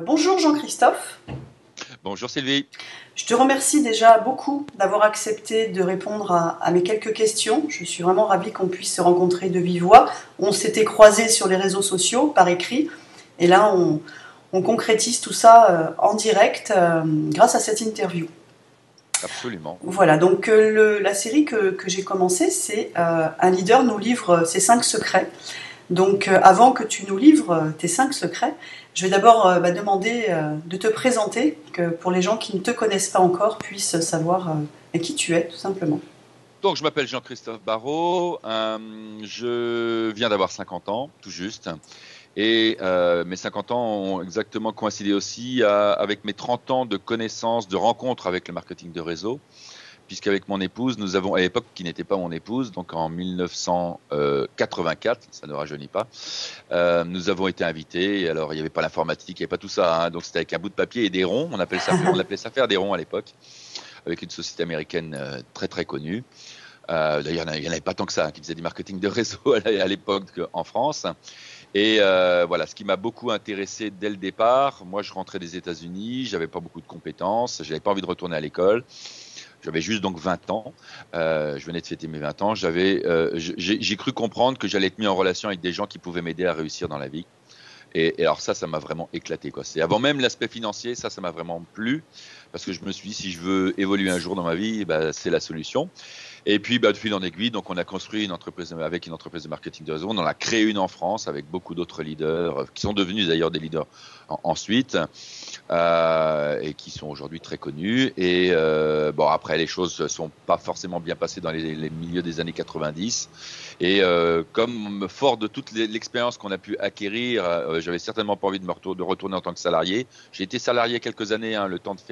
Bonjour Jean-Christophe, Bonjour Sylvie. je te remercie déjà beaucoup d'avoir accepté de répondre à mes quelques questions. Je suis vraiment ravie qu'on puisse se rencontrer de vive voix. On s'était croisés sur les réseaux sociaux par écrit et là on concrétise tout ça en direct grâce à cette interview. Absolument. Voilà, donc la série que j'ai commencée, c'est Un leader nous livre ses 5 secrets. Donc avant que tu nous livres tes 5 secrets, je vais d'abord demander de te présenter, que pour les gens qui ne te connaissent pas encore puissent savoir qui tu es, tout simplement. Donc je m'appelle Jean-Christophe Barrault, je viens d'avoir 50 ans, tout juste, et mes 50 ans ont exactement coïncidé aussi avec mes 30 ans de connaissances, de rencontres avec le marketing de réseau, puisqu'avec mon épouse, nous avons, à l'époque qui n'était pas mon épouse, donc en 1984, ça ne rajeunit pas, nous avons été invités. Et alors il n'y avait pas l'informatique, il n'y avait pas tout ça, hein, donc c'était avec un bout de papier et des ronds, on appelait ça faire des ronds à l'époque, avec une société américaine très très connue. D'ailleurs, il n'y en avait pas tant que ça, hein, qui faisait du marketing de réseau à l'époque en France. Et voilà, ce qui m'a beaucoup intéressé dès le départ, moi je rentrais des États-Unis, j'avais pas beaucoup de compétences, j'avais pas envie de retourner à l'école. J'avais juste donc 20 ans, je venais de fêter mes 20 ans, j'ai cru comprendre que j'allais être mis en relation avec des gens qui pouvaient m'aider à réussir dans la vie. Et alors ça m'a vraiment éclaté, quoi. C'est avant même l'aspect financier, ça m'a vraiment plu, parce que je me suis dit, si je veux évoluer un jour dans ma vie, bah, c'est la solution. Et puis, de fil en aiguille, donc on a construit une entreprise avec une entreprise de marketing de réseau. On en a créé une en France avec beaucoup d'autres leaders qui sont devenus d'ailleurs des leaders ensuite et qui sont aujourd'hui très connus. Et bon, après, les choses ne sont pas forcément bien passées dans les milieux des années 90. Et comme fort de toute l'expérience qu'on a pu acquérir, j'avais certainement pas envie de retourner en tant que salarié. J'ai été salarié quelques années, hein, le temps de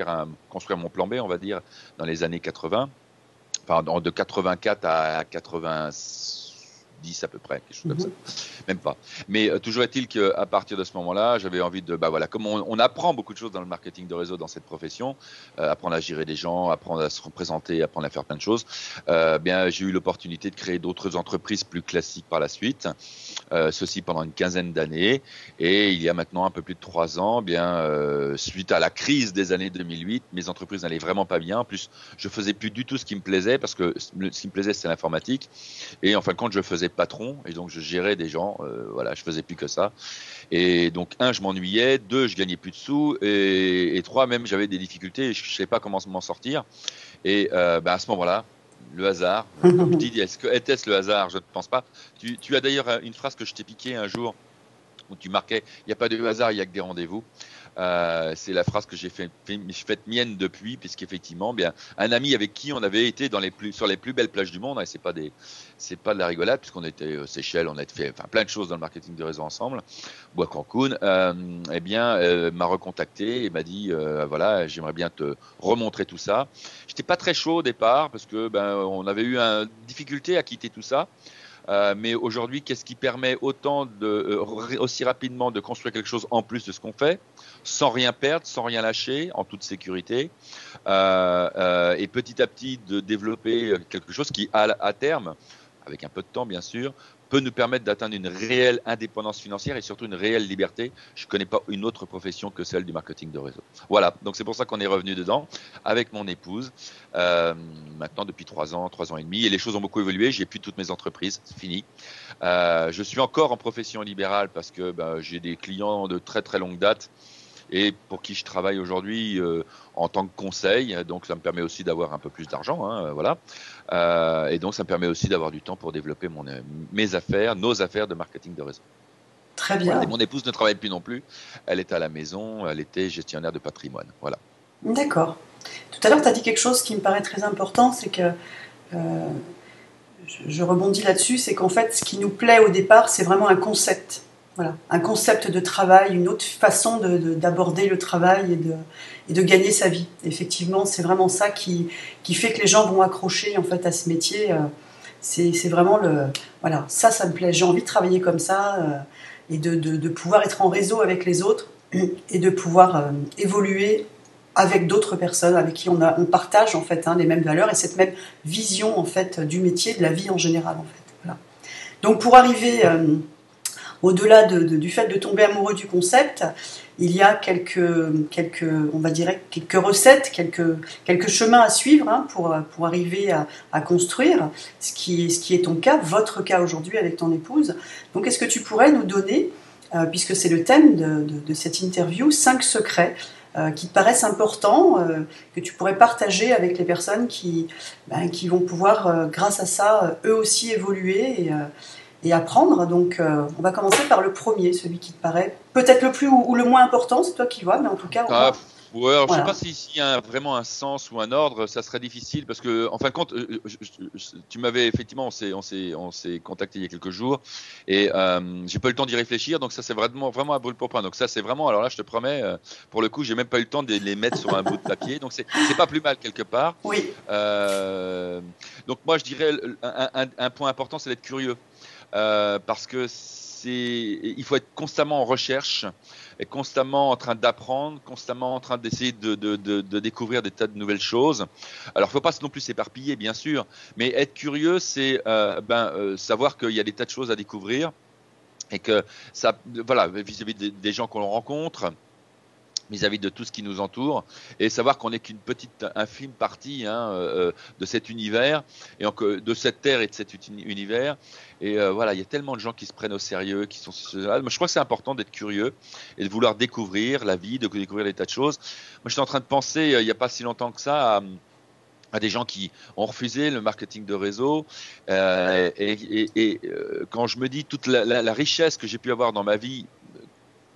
construire mon plan B, on va dire, dans les années 80. Enfin, de 84 à 90 à peu près, quelque chose comme ça. Même pas. Mais toujours est-il qu'à partir de ce moment-là, j'avais envie de, voilà, comme on apprend beaucoup de choses dans le marketing de réseau, dans cette profession, apprendre à gérer des gens, apprendre à se représenter, apprendre à faire plein de choses. Bien, j'ai eu l'opportunité de créer d'autres entreprises plus classiques par la suite. Ceci pendant une quinzaine d'années. Et il y a maintenant un peu plus de 3 ans, bien, suite à la crise des années 2008, mes entreprises n'allaient vraiment pas bien. En plus, je faisais plus du tout ce qui me plaisait, parce que ce qui me plaisait, c'est l'informatique. Et en fin de compte, je faisais patron, et donc je gérais des gens. Voilà, je faisais plus que ça. Et donc, un, je m'ennuyais. Deux, je gagnais plus de sous. Et trois, même, j'avais des difficultés. Et je ne savais pas comment m'en sortir. Et à ce moment-là, le hasard, comme je dis, était-ce le hasard? Je ne pense pas. Tu as d'ailleurs une phrase que je t'ai piquée un jour où tu marquais, il n'y a pas de hasard, il n'y a que des rendez-vous. C'est la phrase que j'ai faite mienne depuis, puisqu'effectivement, bien, un ami avec qui on avait été sur les plus belles plages du monde, et c'est pas de la rigolade, puisqu'on était aux Seychelles, on a fait plein de choses dans le marketing de réseau ensemble, Bois Cancun, m'a recontacté et m'a dit, voilà, j'aimerais bien te remontrer tout ça. J'étais pas très chaud au départ, parce que on avait eu une difficulté à quitter tout ça. Mais aujourd'hui, qu'est-ce qui permet aussi rapidement de construire quelque chose en plus de ce qu'on fait, sans rien perdre, sans rien lâcher, en toute sécurité, et petit à petit de développer quelque chose qui, à terme, avec un peu de temps bien sûr, peut nous permettre d'atteindre une réelle indépendance financière et surtout une réelle liberté. Je ne connais pas une autre profession que celle du marketing de réseau. Voilà, donc c'est pour ça qu'on est revenu dedans avec mon épouse, maintenant depuis 3 ans et demi, et les choses ont beaucoup évolué. J'ai plus toutes mes entreprises, c'est fini. Je suis encore en profession libérale parce que j'ai des clients de très très longue date et pour qui je travaille aujourd'hui en tant que conseil. Donc ça me permet aussi d'avoir un peu plus d'argent, hein, voilà. Et donc ça me permet aussi d'avoir du temps pour développer mes affaires, nos affaires de marketing de réseau. Très Voilà. Et bien, mon épouse ne travaille plus non plus. Elle est à la maison, elle était gestionnaire de patrimoine. Voilà. d'accord. Tout à l'heure, tu as dit quelque chose qui me paraît très important, c'est que euh, je rebondis là-dessus, c'est qu'en fait, ce qui nous plaît au départ, c'est vraiment un concept. Voilà, un concept de travail, une autre façon d'aborder le travail et de gagner sa vie. Effectivement, c'est vraiment ça qui fait que les gens vont accrocher en fait à ce métier. C'est vraiment voilà, ça me plaît. J'ai envie de travailler comme ça et de pouvoir être en réseau avec les autres et de pouvoir évoluer avec d'autres personnes avec qui on partage en fait les mêmes valeurs et cette même vision en fait du métier, de la vie en général en fait. Voilà. Donc pour arriver au-delà du fait de tomber amoureux du concept, il y a on va dire, quelques recettes, quelques chemins à suivre hein, pour arriver à construire, ce qui est ton cas, votre cas aujourd'hui avec ton épouse. Donc, est-ce que tu pourrais nous donner, puisque c'est le thème de cette interview, 5 secrets qui te paraissent importants, que tu pourrais partager avec les personnes qui vont pouvoir, grâce à ça, eux aussi évoluer et apprendre. Donc, on va commencer par le premier, celui qui te paraît peut-être le plus ou le moins important, c'est toi qui vois, mais en tout cas, on va... Ouais, alors Voilà. je sais pas s'il y a vraiment un sens ou un ordre, ça serait difficile parce que, en fin de compte, tu m'avais effectivement, on s'est contacté il y a quelques jours et j'ai pas eu le temps d'y réfléchir, donc ça c'est vraiment à brûle pour point. Donc ça c'est vraiment, alors là je te promets, pour le coup, j'ai même pas eu le temps de les mettre sur un bout de papier, donc c'est pas plus mal quelque part. Oui. Donc moi je dirais un point important, c'est d'être curieux. Parce que il faut être constamment en recherche, et constamment en train d'apprendre, constamment en train d'essayer de découvrir des tas de nouvelles choses. Alors, il ne faut pas non plus s'éparpiller, bien sûr, mais être curieux, c'est savoir qu'il y a des tas de choses à découvrir et que ça, voilà, vis-à-vis des gens qu'on rencontre, vis-à-vis de tout ce qui nous entoure, et savoir qu'on n'est qu'une petite infime partie de cet univers, et de cette terre et de cet univers. Et voilà, il y a tellement de gens qui se prennent au sérieux, qui sont... Moi, je crois que c'est important d'être curieux et de vouloir découvrir la vie, de découvrir des tas de choses. Moi, j'étais en train de penser, il n'y a pas si longtemps que ça, à des gens qui ont refusé le marketing de réseau. Quand je me dis toute la richesse que j'ai pu avoir dans ma vie,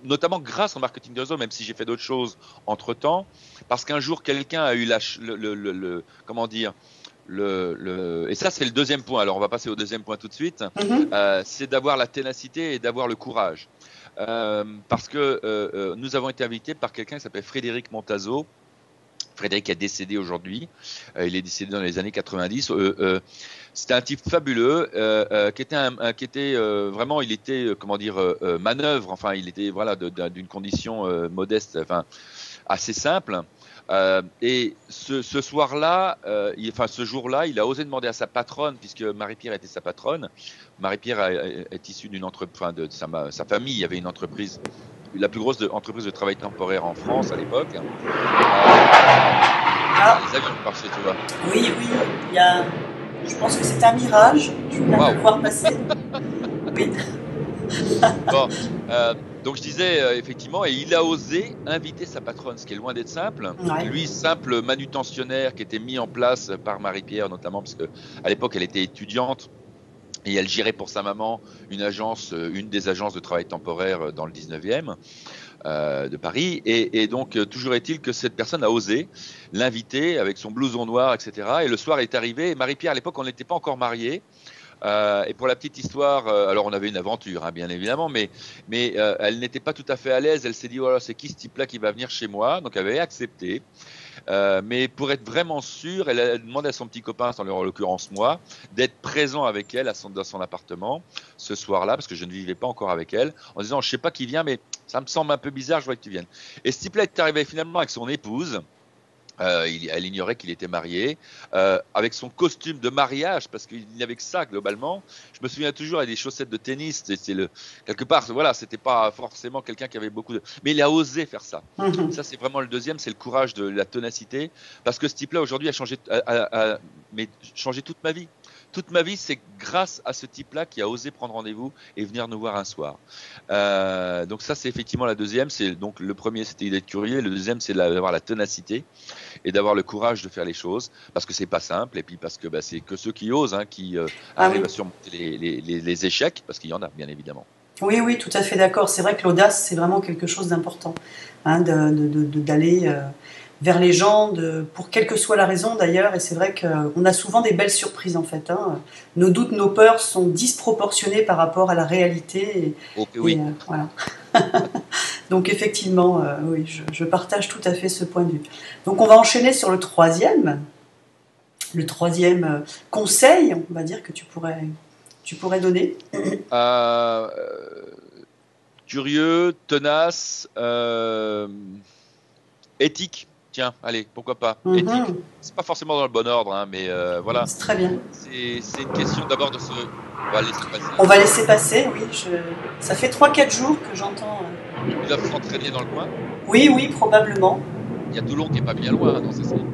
notamment grâce au marketing de réseau, même si j'ai fait d'autres choses entre-temps, parce qu'un jour, quelqu'un a eu comment dire, et ça, c'est le deuxième point. Alors, on va passer au deuxième point tout de suite. Mm-hmm. C'est d'avoir la ténacité et d'avoir le courage. Parce que nous avons été invités par quelqu'un qui s'appelle Frédéric Montazo. Frédéric est décédé aujourd'hui. Il est décédé dans les années 90. C'était un type fabuleux qui était vraiment, il était comment dire manœuvre. Enfin, il était voilà d'une condition modeste, enfin assez simple. Et ce soir-là, ce jour-là, il a osé demander à sa patronne, puisque Marie-Pierre était sa patronne. Marie-Pierre est issue d'une entreprise, enfin de sa famille. Il y avait une entreprise, la plus grosse entreprise de travail temporaire en France à l'époque. Ah, Les avions marchaient, tu vois. oui, oui, il y a... Je pense que c'est un mirage. Je viens de le Waouh. voir passer. Oui. Bon, donc je disais effectivement, et il a osé inviter sa patronne, ce qui est loin d'être simple. Ouais. Lui, simple manutentionnaire qui était mis en place par Marie-Pierre notamment, parce que à l'époque elle était étudiante et elle gérait pour sa maman une des agences de travail temporaire dans le 19e de Paris. Et donc toujours est-il que cette personne a osé l'inviter avec son blouson noir, etc. Et le soir est arrivé. Et Marie-Pierre à l'époque on n'était pas encore mariés. Et pour la petite histoire, alors on avait une aventure, hein, bien évidemment, mais elle n'était pas tout à fait à l'aise. Elle s'est dit, voilà, c'est qui ce type-là qui va venir chez moi? Donc elle avait accepté. Mais pour être vraiment sûre, elle a demandé à son petit copain, en l'occurrence moi, d'être présent avec elle dans son appartement ce soir-là, parce que je ne vivais pas encore avec elle, en disant, je sais pas qui vient, mais ça me semble un peu bizarre, je vois que tu viennes. Et ce type-là est arrivé finalement avec son épouse. Elle ignorait qu'il était marié, avec son costume de mariage, parce qu'il n'y avait que ça globalement. Je me souviens toujours avec des chaussettes de tennis. Quelque part, voilà, c'était pas forcément quelqu'un qui avait beaucoup de, mais il a osé faire ça. Mm-hmm. Ça, c'est vraiment le deuxième, c'est le courage de la ténacité, parce que ce type-là aujourd'hui a changé, mais changé toute ma vie. Toute ma vie, c'est grâce à ce type-là qui a osé prendre rendez-vous et venir nous voir un soir. Donc ça, c'est effectivement la deuxième. C'est donc le premier, c'était d'être curieux. Le deuxième, c'est d'avoir la ténacité et d'avoir le courage de faire les choses, parce que c'est pas simple, et puis parce que c'est que ceux qui osent qui Ah oui. arrivent à surmonter les échecs, parce qu'il y en a bien évidemment. Oui, oui, tout à fait d'accord. C'est vrai que l'audace, c'est vraiment quelque chose d'important, hein, d'aller vers les gens, pour quelle que soit la raison d'ailleurs. Et c'est vrai qu'on a souvent des belles surprises en fait. Hein. Nos doutes, nos peurs sont disproportionnés par rapport à la réalité. Ok, oui. Voilà. Donc effectivement, oui, je partage tout à fait ce point de vue. Donc on va enchaîner sur le troisième. Le troisième conseil, on va dire, que tu pourrais donner. Euh, curieux, tenace, éthique. tiens, allez, pourquoi pas. Éthique, Mhm. c'est pas forcément dans le bon ordre, hein, mais voilà. C'est très bien. C'est une question d'abord de se. On va laisser passer. On va laisser passer, oui. Ça fait 3 4 jours que j'entends. Ils doivent s'entraîner dans le coin. Oui, oui, probablement. Il y a Toulon qui est pas bien loin, hein, dans ces séries.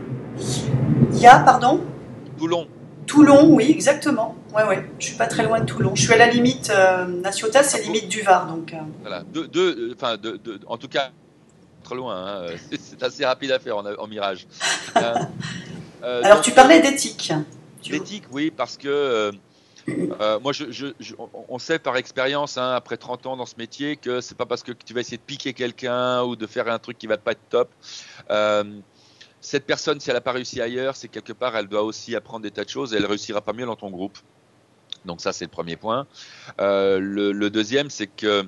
Il y a, pardon, Toulon, Toulon, oui, exactement. Ouais, ouais. Je suis pas très loin de Toulon. Je suis à la limite. Ciotat, c'est à limite du Var, donc. voilà. Enfin, en tout cas, trop loin. Hein, c'est assez rapide à faire en mirage. Euh, Alors, tu donc, parlais d'éthique. Tu... l'éthique, oui, parce que moi, on sait par expérience, hein, après 30 ans dans ce métier, que c'est pas parce que tu vas essayer de piquer quelqu'un ou de faire un truc qui va pas être top. Euh, cette personne, si elle n'a pas réussi ailleurs, c'est quelque part, elle doit aussi apprendre des tas de choses et elle réussira pas mieux dans ton groupe. Donc ça, c'est le premier point. Le deuxième, c'est que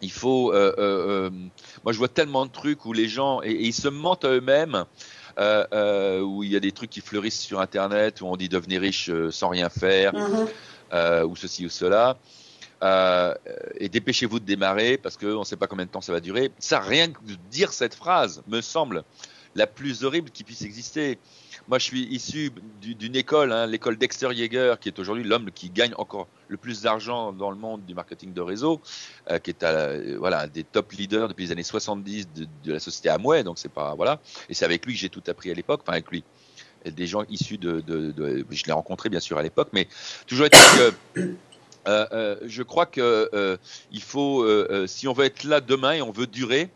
il faut. Moi, je vois tellement de trucs où les gens et ils se mentent à eux-mêmes. Où il y a des trucs qui fleurissent sur Internet, où on dit devenez riche sans rien faire, Mhm. ou ceci ou cela. Et dépêchez-vous de démarrer parce qu'on ne sait pas combien de temps ça va durer. Ça, rien que de dire cette phrase me semble la plus horrible qui puisse exister. Moi, je suis issu d'une école, hein, l'école Dexter Yeager, qui est aujourd'hui l'homme qui gagne encore le plus d'argent dans le monde du marketing de réseau, qui est voilà, un des top leaders depuis les années 70 de la société Amway. Donc, c'est pas, voilà. Et c'est avec lui que j'ai tout appris à l'époque. Enfin, avec lui. Et des gens issus je l'ai rencontré bien sûr à l'époque, mais toujours est-il que je crois que il faut, si on veut être là demain et on veut durer,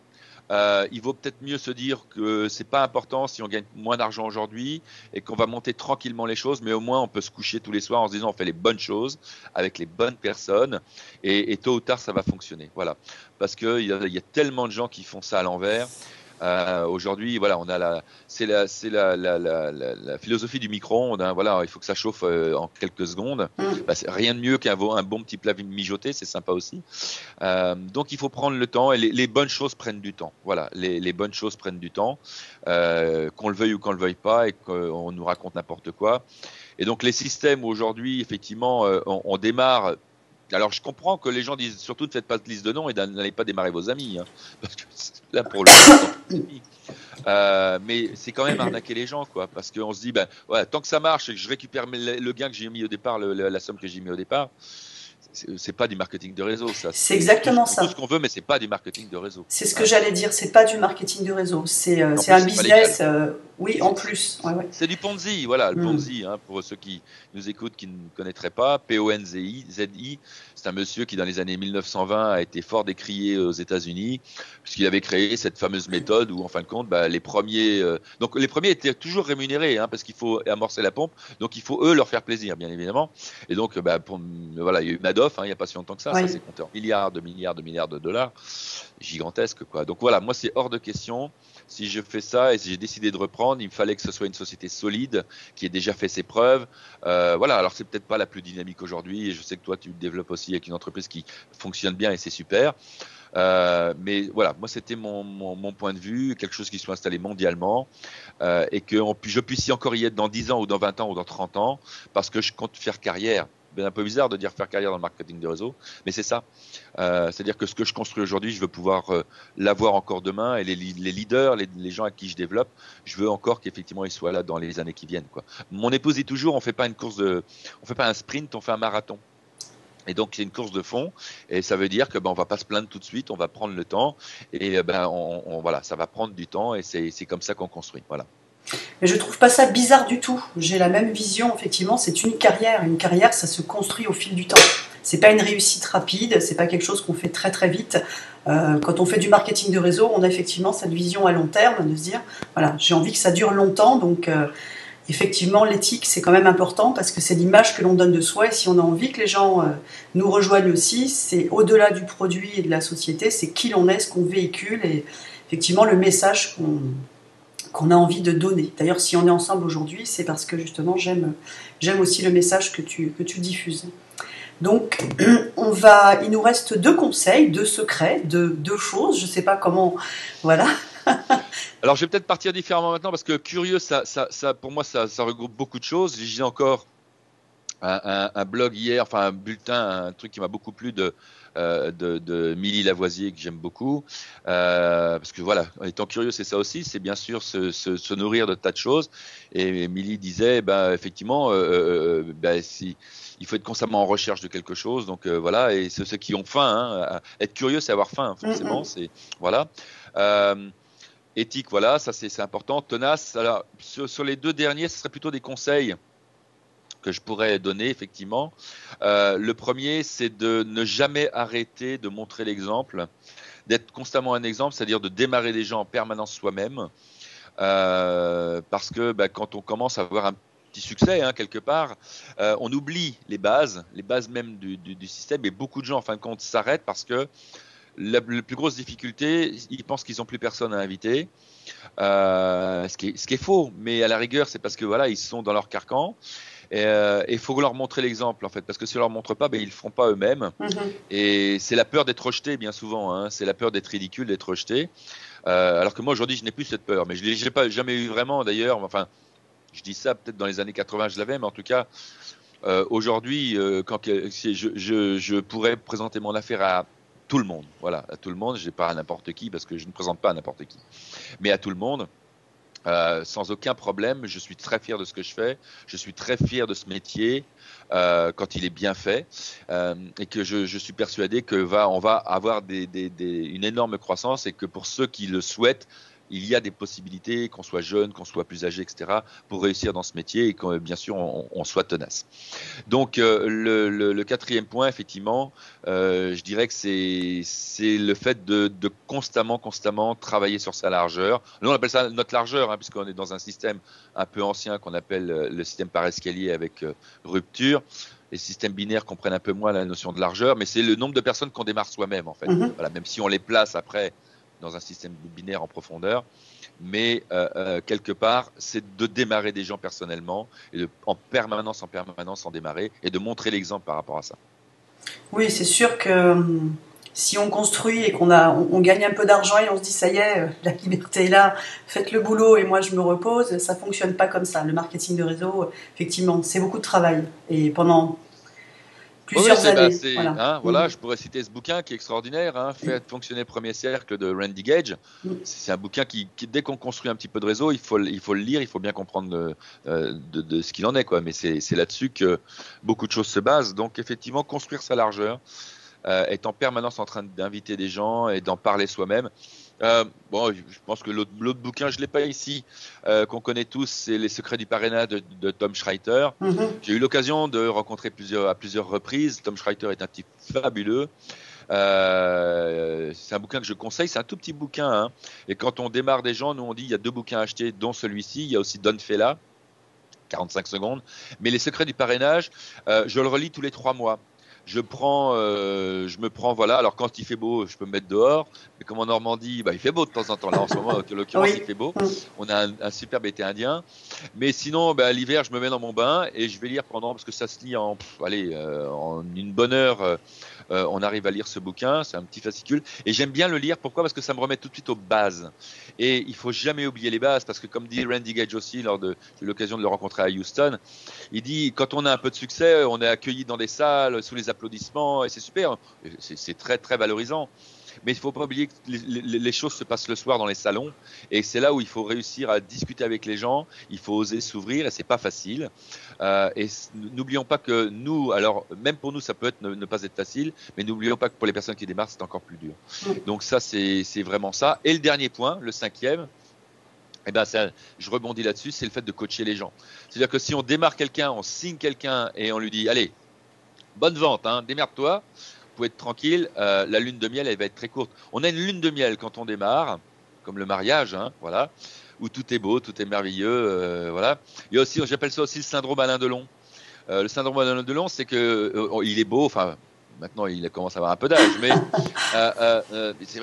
il vaut peut-être mieux se dire que c'est pas important si on gagne moins d'argent aujourd'hui et qu'on va monter tranquillement les choses, mais au moins on peut se coucher tous les soirs en se disant on fait les bonnes choses avec les bonnes personnes et tôt ou tard ça va fonctionner. Voilà, parce que il y a tellement de gens qui font ça à l'envers. Aujourd'hui, voilà, on a la philosophie du micro-ondes. Hein, voilà, il faut que ça chauffe en quelques secondes. Mhm. Bah, c'est rien de mieux qu'un bon petit plat mijoté, c'est sympa aussi. Donc il faut prendre le temps et les bonnes choses prennent du temps. Voilà, les bonnes choses prennent du temps, qu'on le veuille ou qu'on le veuille pas et qu'on nous raconte n'importe quoi. Et donc les systèmes où aujourd'hui, effectivement, on démarre. Alors je comprends que les gens disent surtout ne faites pas de liste de noms et n'allez pas démarrer vos amis, hein, parce que là pour le coup, tant pis, c'est fini. Mais c'est quand même arnaquer les gens, quoi, parce qu'on se dit, ben, ouais, tant que ça marche et que je récupère le gain que j'ai mis au départ, la somme que j'ai mis au départ, c'est pas du marketing de réseau, ça. C'est C'est exactement tout ce ça. qu'on veut, mais c'est pas du marketing de réseau. C'est ce que Hein. j'allais dire. C'est pas du marketing de réseau. En C'est plus, un c'est pas légal. business. Oui, en plus. Ouais, ouais. C'est du Ponzi, voilà, le Mhm. Ponzi, hein, pour ceux qui nous écoutent, qui ne connaîtraient pas, Ponzi, c'est un monsieur qui dans les années 1920 a été fort décrié aux États-Unis, puisqu'il avait créé cette fameuse méthode où, en fin de compte, bah, donc les premiers étaient toujours rémunérés, hein, parce qu'il faut amorcer la pompe, donc il faut eux leur faire plaisir, bien évidemment. Et donc, bah, voilà, il y a eu Madoff, hein, il n'y a pas si longtemps que ça Ouais. s'est compté en milliards de dollars, gigantesque, quoi. Donc voilà, moi c'est hors de question. Si je fais ça et si j'ai décidé de reprendre, il me fallait que ce soit une société solide qui ait déjà fait ses preuves. Voilà, alors c'est peut-être pas la plus dynamique aujourd'hui et je sais que toi tu te développes aussi avec une entreprise qui fonctionne bien et c'est super. Mais voilà, moi c'était mon point de vue, quelque chose qui soit installé mondialement et que je puisse y encore y être dans 10 ans ou dans 20 ans ou dans 30 ans parce que je compte faire carrière. C'est un peu bizarre de dire faire carrière dans le marketing de réseau, mais c'est ça. C'est-à-dire que ce que je construis aujourd'hui, je veux pouvoir l'avoir encore demain et les leaders, les gens à qui je développe, je veux encore qu'effectivement ils soient là dans les années qui viennent, quoi. Mon épouse dit toujours, on fait pas on fait pas un sprint, on fait un marathon. Et donc c'est une course de fond et ça veut dire que ben on va pas se plaindre tout de suite, on va prendre le temps et ben voilà, ça va prendre du temps et c'est comme ça qu'on construit. Voilà. Mais je trouve pas ça bizarre du tout. J'ai la même vision, effectivement, c'est une carrière. Une carrière, ça se construit au fil du temps. C'est pas une réussite rapide, c'est pas quelque chose qu'on fait très très vite. Quand on fait du marketing de réseau, on a effectivement cette vision à long terme de se dire, voilà, j'ai envie que ça dure longtemps, donc effectivement, l'éthique, c'est quand même important parce que c'est l'image que l'on donne de soi et si on a envie que les gens nous rejoignent aussi, c'est au-delà du produit et de la société, c'est qui l'on est, ce qu'on véhicule et effectivement le message qu'on a envie de donner. D'ailleurs, si on est ensemble aujourd'hui, c'est parce que justement, j'aime aussi le message que tu diffuses. Donc, il nous reste 2 conseils, 2 secrets, 2 choses. Je ne sais pas comment, voilà. Alors je vais peut-être partir différemment maintenant parce que curieux, pour moi, ça regroupe beaucoup de choses. J'ai encore un blog hier, enfin un bulletin, un truc qui m'a beaucoup plu de Milly Lavoisier que j'aime beaucoup, parce que voilà, étant curieux, c'est ça aussi, c'est bien sûr se nourrir de tas de choses. Et Milly disait, ben effectivement, ben, si il faut être constamment en recherche de quelque chose, donc voilà, et ceux qui ont faim, hein, être curieux, c'est avoir faim, forcément, c'est voilà. Euh, Éthique, voilà, ça c'est important. Tenace, alors sur les deux derniers, ce serait plutôt des conseils que je pourrais donner effectivement. Le premier, c'est de ne jamais arrêter de montrer l'exemple, d'être constamment un exemple, c'est-à-dire de démarrer les gens en permanence soi-même, parce que bah, quand on commence à avoir un petit succès hein, quelque part, on oublie les bases même du système, et beaucoup de gens en fin de compte s'arrêtent parce que la plus grosse difficulté, ils pensent qu'ils n'ont plus personne à inviter, ce qui est faux, mais à la rigueur, c'est parce que voilà, ils sont dans leur carcan. Et il faut leur montrer l'exemple en fait, parce que si on leur montre pas, ben ils le feront pas eux-mêmes. Et c'est la peur d'être rejeté bien souvent, hein. C'est la peur d'être ridicule, d'être rejeté. Alors que moi aujourd'hui, je n'ai plus cette peur, mais je l'ai pas jamais eu vraiment d'ailleurs. Enfin, je dis ça peut-être dans les années 80, je l'avais, mais en tout cas aujourd'hui, je pourrais présenter mon affaire à tout le monde, voilà, à tout le monde. Je n'ai pas à n'importe qui parce que je ne présente pas à n'importe qui, mais à tout le monde. Sans aucun problème, je suis très fier de ce que je fais, je suis très fier de ce métier quand il est bien fait et que je suis persuadé on va avoir une énorme croissance et que pour ceux qui le souhaitent, il y a des possibilités, qu'on soit jeune, qu'on soit plus âgé, etc., pour réussir dans ce métier et que bien sûr on soit tenace. Donc le quatrième point, effectivement, je dirais que c'est le fait de constamment travailler sur sa largeur. Nous on appelle ça notre largeur, hein, puisqu'on est dans un système un peu ancien qu'on appelle le système par escalier avec rupture. Les systèmes binaires comprennent un peu moins la notion de largeur, mais c'est le nombre de personnes qu'on démarre soi-même en fait. Voilà, même si on les place après dans un système binaire en profondeur. Mais quelque part, c'est de démarrer des gens personnellement et en permanence en démarrer et de montrer l'exemple par rapport à ça. Oui, c'est sûr que si on construit et on gagne un peu d'argent et on se dit ça y est, la liberté est là, faites le boulot et moi je me repose, ça fonctionne pas comme ça. Le marketing de réseau, effectivement, c'est beaucoup de travail et pendant Oui, plusieurs années. Voilà. voilà, je pourrais citer ce bouquin qui est extraordinaire, hein, Faire fonctionner le premier cercle de Randy Gage. C'est un bouquin qui, dès qu'on construit un petit peu de réseau, il faut le lire, il faut bien comprendre de ce qu'il en est, quoi. Mais c'est là-dessus que beaucoup de choses se basent. Donc, effectivement, construire sa largeur, être en permanence en train d'inviter des gens et d'en parler soi-même. Bon, je pense que l'autre bouquin, je l'ai pas ici, qu'on connaît tous, c'est Les secrets du parrainage de Tom Schreiter. J'ai eu l'occasion de rencontrer à plusieurs reprises. Tom Schreiter est un type fabuleux. C'est un bouquin que je conseille. C'est un tout petit bouquin, hein. Et quand on démarre des gens, nous on dit il y a 2 bouquins à acheter, dont celui-ci. Il y a aussi Don Fella, 45 secondes. Mais Les secrets du parrainage, je le relis tous les 3 mois. Je me prends, voilà. Alors quand il fait beau, je peux me mettre dehors. Mais comme en Normandie, bah, il fait beau de temps en temps. Là, en ce moment, en l'occurrence, il fait beau. On a un superbe été indien. Mais sinon, bah, l'hiver, je me mets dans mon bain et je vais lire parce que ça se lit en une bonne heure. On arrive à lire ce bouquin. C'est un petit fascicule. Et j'aime bien le lire. Pourquoi? Parce que ça me remet tout de suite aux bases. Et il faut jamais oublier les bases parce que comme dit Randy Gage aussi, j'ai eu l'occasion de le rencontrer à Houston, il dit quand on a un peu de succès, on est accueilli dans des salles sous les applaudissements et c'est super, c'est très très valorisant. Mais il ne faut pas oublier que les choses se passent le soir dans les salons et c'est là où il faut réussir à discuter avec les gens, il faut oser s'ouvrir et c'est pas facile. Et n'oublions pas que nous, alors même pour nous ça peut être ne pas être facile, mais n'oublions pas que pour les personnes qui démarrent c'est encore plus dur. Donc ça c'est vraiment ça. Et le dernier point, le cinquième, eh ben je rebondis là-dessus, c'est le fait de coacher les gens. C'est-à-dire que si on démarre quelqu'un, on signe quelqu'un et on lui dit allez, bonne vente, hein, démerde-toi, vous pouvez être tranquille, la lune de miel elle va être très courte. On a une lune de miel quand on démarre, comme le mariage, hein, voilà, où tout est beau, tout est merveilleux, voilà. Il y a aussi, j'appelle ça aussi le syndrome Alain Delon. Le syndrome Alain Delon, c'est que il est beau, enfin. Maintenant, il commence à avoir un peu d'âge, mais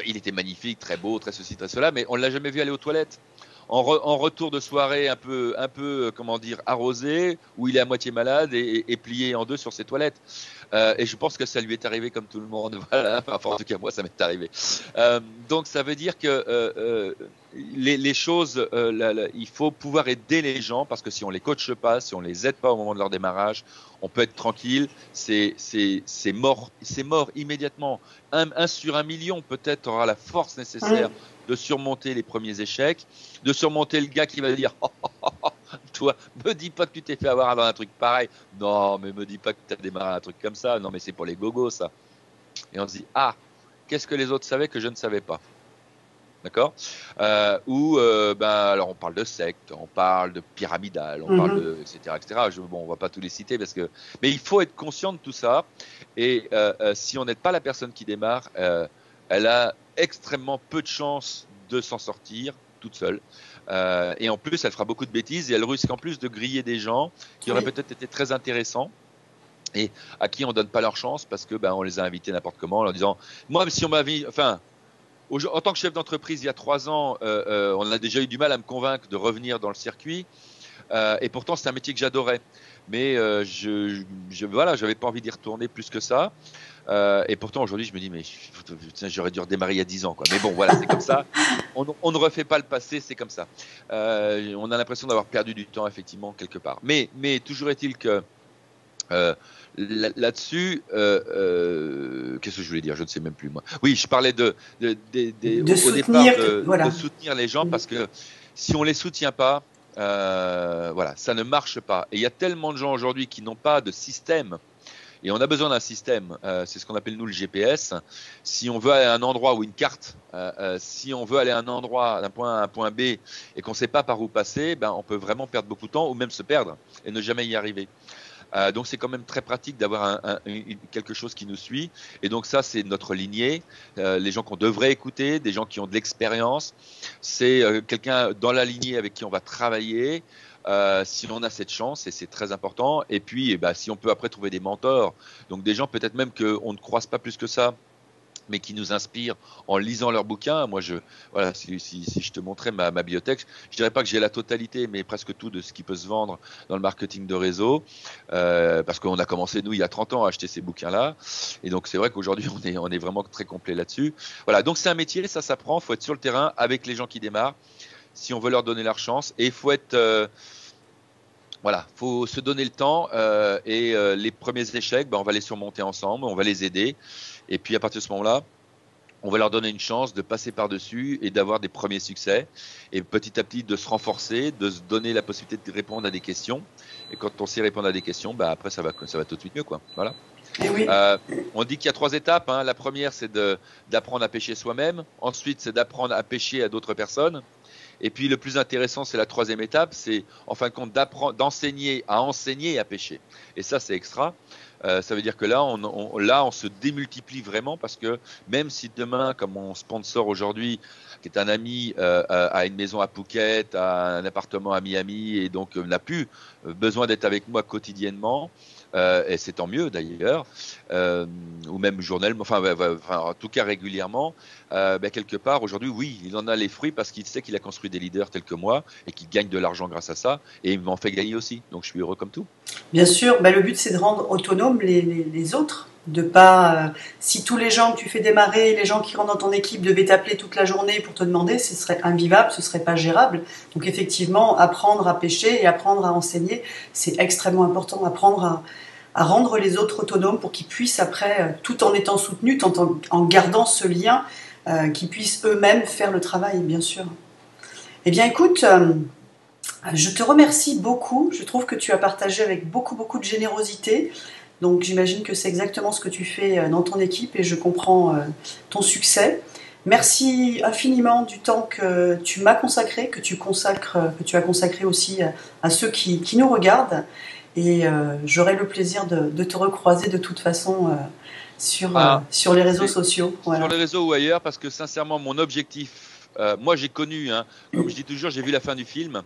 il était magnifique, très beau, très ceci, très cela, mais on ne l'a jamais vu aller aux toilettes. en retour de soirée un peu, comment dire, arrosé, où il est à moitié malade et plié en deux sur ses toilettes. Et je pense que ça lui est arrivé comme tout le monde. Voilà. Enfin, en tout cas, moi, ça m'est arrivé. Donc, ça veut dire que les choses, il faut pouvoir aider les gens parce que si on les coache pas, si on les aide pas au moment de leur démarrage, on peut être tranquille. C'est mort immédiatement. Un sur 1 million peut-être aura la force nécessaire de surmonter les premiers échecs, de surmonter le gars qui va dire toi, me dis pas que tu t'es fait avoir dans un truc pareil. Non, mais me dis pas que tu as démarré un truc comme ça. Non, mais c'est pour les gogos, ça. Et on se dit, ah, qu'est-ce que les autres savaient que je ne savais pas? D'accord? Alors on parle de secte, on parle de pyramidal, on parle de, etc., etc. Bon, on va pas tous les citer mais il faut être conscient de tout ça. Et si on n'aide pas la personne qui démarre, elle a extrêmement peu de chances de s'en sortir toute seule. Et en plus, elle fera beaucoup de bêtises et elle risque en plus de griller des gens qui auraient peut-être été très intéressants et à qui on donne pas leur chance parce que on les a invités n'importe comment en leur disant moi si on m'avait en tant que chef d'entreprise il y a 3 ans on a déjà eu du mal à me convaincre de revenir dans le circuit et pourtant c'est un métier que j'adorais mais voilà, j'avais pas envie d'y retourner plus que ça. Et pourtant aujourd'hui je me dis mais j'aurais dû redémarrer il y a 10 ans quoi. Mais bon voilà, c'est comme ça. On ne refait pas le passé, c'est comme ça. On a l'impression d'avoir perdu du temps effectivement quelque part. Mais toujours est-il que là-dessus, qu'est-ce que je voulais dire? Je ne sais même plus moi. Oui, je parlais au départ de soutenir les gens parce que si on les soutient pas, voilà, ça ne marche pas. Et il y a tellement de gens aujourd'hui qui n'ont pas de système. Et on a besoin d'un système, c'est ce qu'on appelle nous le GPS. Si on veut aller à un endroit ou une carte, si on veut aller à un endroit d'un point A à un point B et qu'on ne sait pas par où passer, on peut vraiment perdre beaucoup de temps ou même se perdre et ne jamais y arriver. Donc c'est quand même très pratique d'avoir quelque chose qui nous suit. Et donc ça, c'est notre lignée. Les gens qu'on devrait écouter, des gens qui ont de l'expérience. C'est quelqu'un dans la lignée avec qui on va travailler. Si on a cette chance, et c'est très important. Et puis, si on peut après trouver des mentors, donc des gens peut-être même qu'on ne croise pas plus que ça, mais qui nous inspirent en lisant leurs bouquins. Moi, voilà, si je te montrais ma bibliothèque, je dirais pas que j'ai la totalité, mais presque tout de ce qui peut se vendre dans le marketing de réseau, parce qu'on a commencé nous il y a 30 ans à acheter ces bouquins-là, et donc c'est vrai qu'aujourd'hui on est vraiment très complet là-dessus. Voilà, donc c'est un métier, ça s'apprend, faut être sur le terrain avec les gens qui démarrent, si on veut leur donner leur chance, et il faut être voilà, faut se donner le temps et les premiers échecs, on va les surmonter ensemble, on va les aider. Et puis à partir de ce moment-là, on va leur donner une chance de passer par-dessus et d'avoir des premiers succès. Et petit à petit de se renforcer, de se donner la possibilité de répondre à des questions. Et quand on sait répondre à des questions, après ça va tout de suite mieux, quoi. Voilà. Oui. On dit qu'il y a 3 étapes. Hein. La première, c'est d'apprendre à pêcher soi-même. Ensuite, c'est d'apprendre à pêcher à d'autres personnes. Et puis le plus intéressant, c'est la 3e étape, c'est en fin de compte d'enseigner à enseigner à pêcher. Et ça, c'est extra. Ça veut dire que là, on se démultiplie vraiment parce que même si demain, comme mon sponsor aujourd'hui, qui est un ami, a une maison à Phuket, a un appartement à Miami et donc n'a plus besoin d'être avec moi quotidiennement, et c'est tant mieux d'ailleurs, ou même journellement, en tout cas régulièrement, quelque part aujourd'hui, oui, il en a les fruits parce qu'il sait qu'il a construit des leaders tels que moi et qu'il gagne de l'argent grâce à ça et il m'en fait gagner aussi. Donc je suis heureux comme tout. Bien sûr, le but c'est de rendre autonomes les autres, de pas si tous les gens que tu fais démarrer, les gens qui rentrent dans ton équipe devaient t'appeler toute la journée pour te demander, ce serait invivable, ce serait pas gérable. Donc effectivement, apprendre à pêcher et apprendre à enseigner, c'est extrêmement important. Apprendre à rendre les autres autonomes pour qu'ils puissent après, tout en étant soutenus, en gardant ce lien, qu'ils puissent eux-mêmes faire le travail, bien sûr. Eh bien écoute, je te remercie beaucoup. Je trouve que tu as partagé avec beaucoup, beaucoup de générosité. Donc j'imagine que c'est exactement ce que tu fais dans ton équipe et je comprends ton succès. Merci infiniment du temps que tu m'as consacré, que tu as consacré aussi à ceux qui nous regardent. Et j'aurai le plaisir de te recroiser de toute façon sur les réseaux sociaux. Voilà. Sur les réseaux ou ailleurs, parce que sincèrement, mon objectif, moi j'ai connu, comme je dis toujours, j'ai vu la fin du film.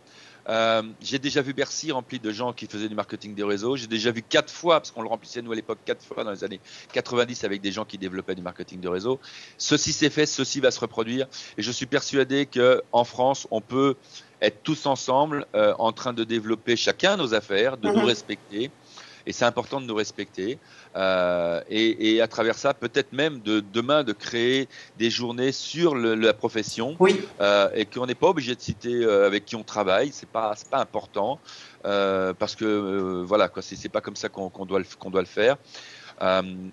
J'ai déjà vu Bercy rempli de gens qui faisaient du marketing des réseaux. J'ai déjà vu 4 fois, parce qu'on le remplissait nous à l'époque 4 fois dans les années 90 avec des gens qui développaient du marketing de réseau. Ceci s'est fait, ceci va se reproduire. Et je suis persuadé qu'en France, on peut être tous ensemble en train de développer chacun nos affaires, de nous respecter. Et c'est important de nous respecter. Et à travers ça, peut-être même demain de créer des journées sur la profession. Oui. Et qu'on n'est pas obligé de citer avec qui on travaille. C'est pas important parce que voilà quoi. C'est pas comme ça qu'on doit le faire.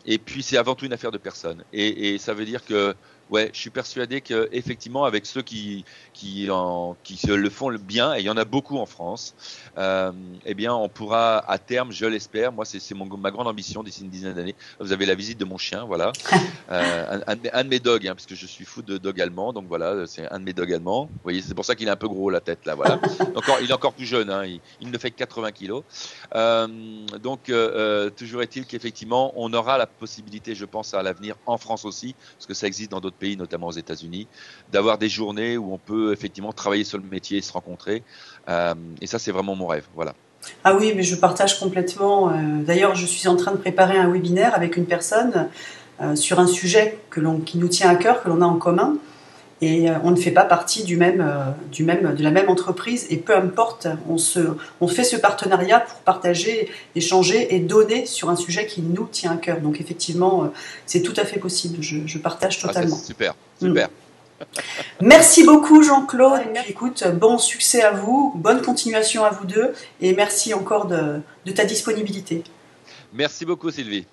Et puis c'est avant tout une affaire de personnes. Et ça veut dire que ouais, je suis persuadé que effectivement avec ceux qui se le font le bien, et il y en a beaucoup en France, eh bien on pourra à terme, je l'espère, moi c'est ma grande ambition d'ici une dizaine d'années. Vous avez la visite de mon chien, voilà, un de mes dogs, hein, parce que je suis fou de dogs allemands, donc voilà, c'est un de mes dogs allemands. Vous voyez, c'est pour ça qu'il est un peu gros la tête là, voilà. Il est encore plus jeune, hein, il ne fait que 80 kilos. Donc toujours est-il qu'effectivement on aura la possibilité, je pense à l'avenir en France aussi, parce que ça existe dans d'autres pays, notamment aux États-Unis, d'avoir des journées où on peut effectivement travailler sur le métier et se rencontrer. Et ça, c'est vraiment mon rêve. Voilà. Ah oui, mais je partage complètement. D'ailleurs, je suis en train de préparer un webinaire avec une personne sur un sujet qui nous tient à cœur, que l'on a en commun. Et on ne fait pas partie de la même entreprise. Et peu importe, on fait ce partenariat pour partager, échanger et donner sur un sujet qui nous tient à cœur. Donc effectivement, c'est tout à fait possible. Je partage totalement. Super, super. Merci beaucoup Jean-Claude. Et puis, écoute, bon succès à vous, bonne continuation à vous deux. Et merci encore de ta disponibilité. Merci beaucoup Sylvie.